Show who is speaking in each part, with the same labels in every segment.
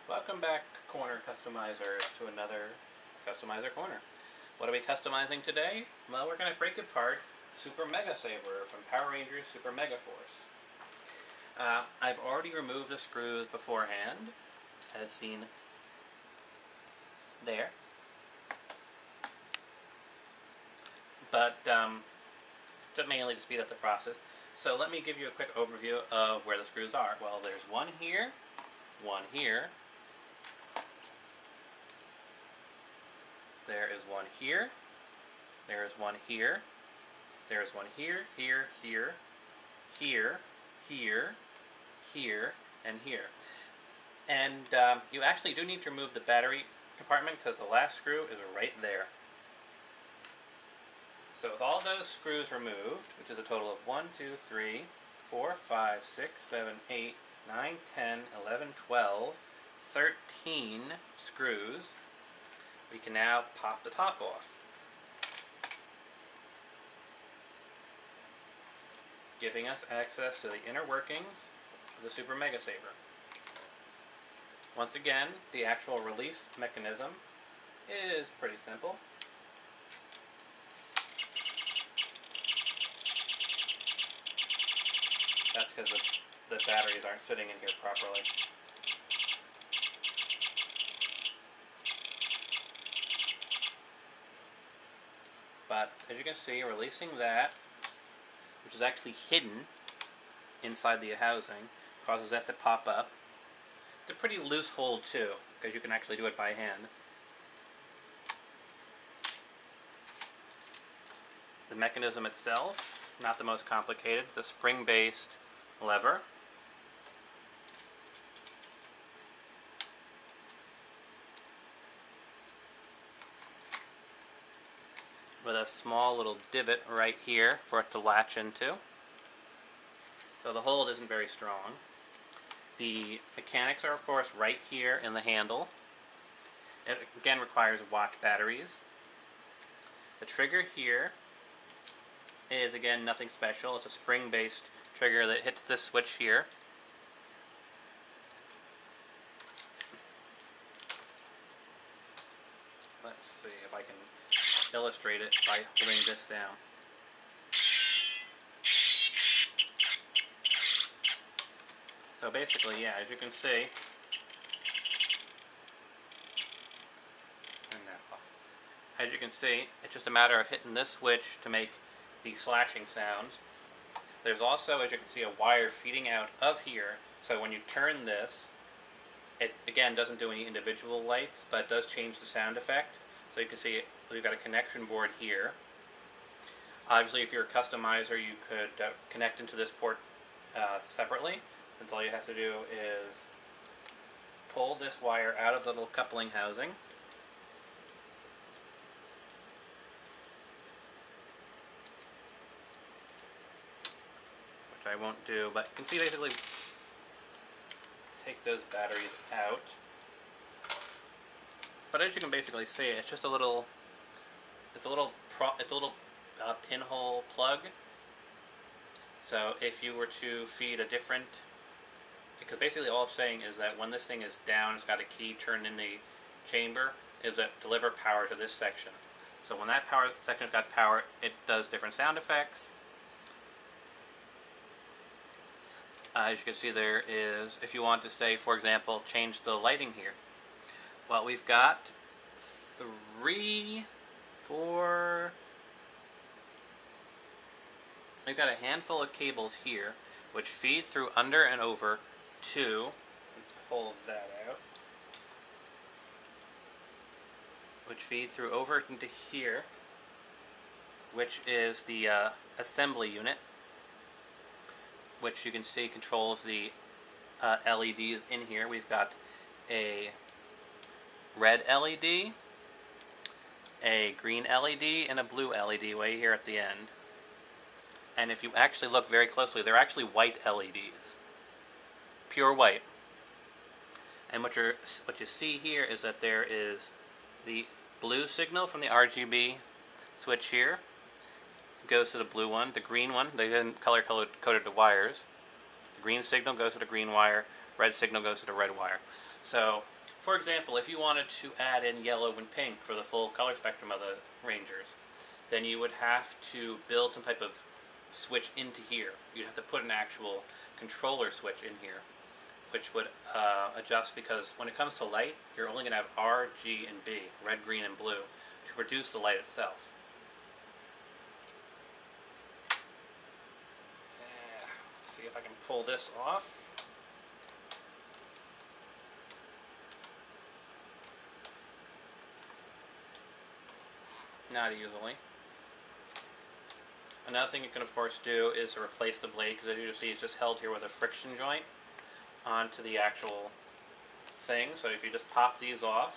Speaker 1: Welcome back, corner customizers, to another customizer corner. What are we customizing today? Well, we're going to break apart Supermega Saber from Power Rangers Super Mega Force. I've already removed the screws beforehand, as seen there. But mainly to speed up the process. So let me give you a quick overview of where the screws are. Well, there's one here, there is one here, there is one here, there is one here, here, here, here, here, here, and here. And you actually do need to remove the battery compartment because the last screw is right there. So with all those screws removed, which is a total of 1, 2, 3, 4, 5, 6, 7, 8, 9, 10, 11, 12, 13 screws, we can now pop the top off, giving us access to the inner workings of the Super Mega Saber. Once again, the actual release mechanism is pretty simple. That's because the batteries aren't sitting in here properly. But as you can see, releasing that, which is actually hidden inside the housing, causes that to pop up. It's a pretty loose hold too, because you can actually do it by hand. The mechanism itself, not the most complicated, it's a spring-based lever. With a small little divot right here for it to latch into. So the hold isn't very strong. The mechanics are, of course, right here in the handle. It again requires watch batteries. The trigger here is, again, nothing special. It's a spring-based trigger that hits this switch here. Let's see if I can illustrate it by holding this down. So basically, yeah, as you can see, turn that off. As you can see, it's just a matter of hitting this switch to make the slashing sounds. There's also, as you can see, a wire feeding out of here, so when you turn this, it again doesn't do any individual lights, but it does change the sound effect. So you can see we've got a connection board here. Obviously, if you're a customizer, you could connect into this port separately. And so all you have to do is pull this wire out of the little coupling housing. Which I won't do, but you can see basically take those batteries out. But as you can basically see, it's just a little, pinhole plug. So if you were to feed a different, because basically all it's saying is that when this thing is down, it's got a key turned in the chamber, is that deliver power to this section. So when that power section's got power, it does different sound effects. As you can see, there is, if you want to say, for example, change the lighting here. Well, we've got 3, 4, we've got a handful of cables here, which feed through under and over to, pull that out, which feed through over into here, which is the assembly unit, which you can see controls the LEDs in here. We've got a red LED, a green LED, and a blue LED way here at the end. And if you actually look very closely, they're actually white LEDs. Pure white. And what you see here is that there is the blue signal from the RGB switch here. Goes to the blue one. The green one, they then color-coded the wires. The green signal goes to the green wire. Red signal goes to the red wire. So for example, if you wanted to add in yellow and pink for the full color spectrum of the Rangers, then you would have to build some type of switch into here. You'd have to put an actual controller switch in here, which would adjust, because when it comes to light, you're only going to have R, G, and B, red, green, and blue, to produce the light itself. Let's see if I can pull this off. Not easily. Another thing you can of course do is replace the blade, because as you see it's just held here with a friction joint onto the actual thing. So if you just pop these off,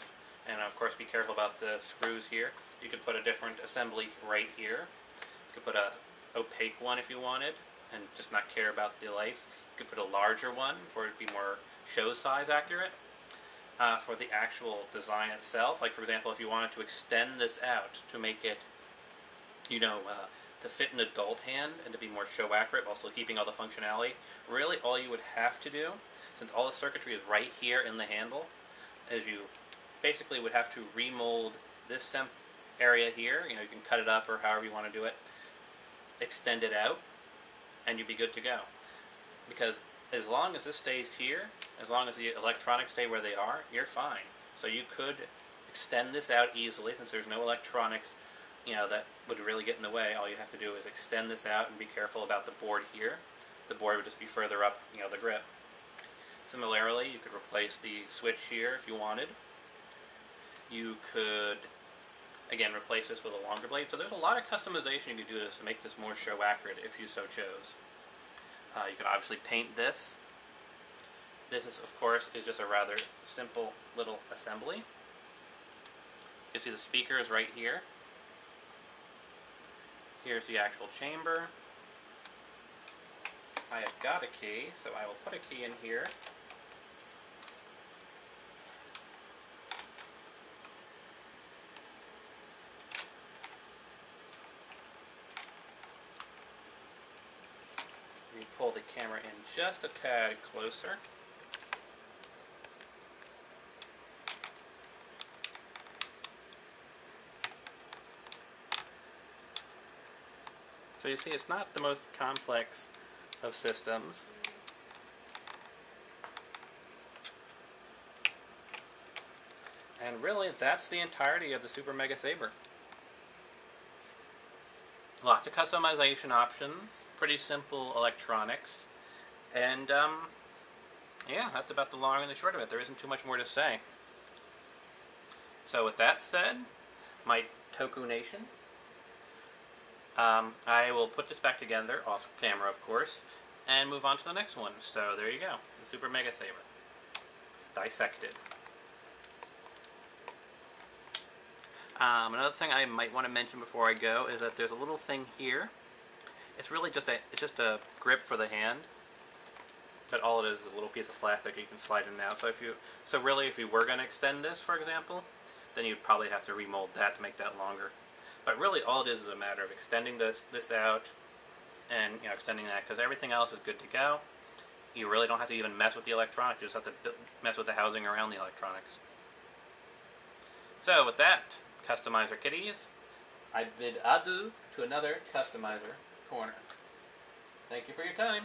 Speaker 1: and of course be careful about the screws here, you could put a different assembly right here. You could put a opaque one if you wanted, and just not care about the lights. You could put a larger one for it to be more show size accurate. For the actual design itself, like for example, if you wanted to extend this out to make it, to fit an adult hand and to be more show accurate, while still keeping all the functionality, really all you would have to do, since all the circuitry is right here in the handle, is you basically would have to remold this area here. You can cut it up or however you want to do it, extend it out, and you'd be good to go. Because as long as this stays here, as long as the electronics stay where they are, you're fine. So you could extend this out easily, since there's no electronics, that would really get in the way. All you have to do is extend this out and be careful about the board here. The board would just be further up, the grip. Similarly, you could replace the switch here if you wanted. You could, again, replace this with a longer blade. So there's a lot of customization you could do to make this more show accurate if you so chose. You could obviously paint this. This is, of course, just a rather simple little assembly. You see the speaker is right here. Here's the actual chamber. I have got a key, so I will put a key in here. We pull the camera in just a tad closer. So you see, it's not the most complex of systems. And really, that's the entirety of the Supermega Saber. Lots of customization options, pretty simple electronics, and yeah, that's about the long and the short of it. There isn't too much more to say. So with that said, my Toku Nation, I will put this back together, off camera of course, and move on to the next one. So there you go, the Supermega Saber, dissected. Another thing I might want to mention before I go is that there's a little thing here. It's really just a grip for the hand, but all it is a little piece of plastic you can slide in and out. So really, if you were going to extend this, for example, then you'd probably have to remold that to make that longer. But really, all it is a matter of extending this out, and extending that, because everything else is good to go. You really don't have to even mess with the electronics. You just have to mess with the housing around the electronics. So with that, customizer kitties, I bid adieu to another customizer corner. Thank you for your time.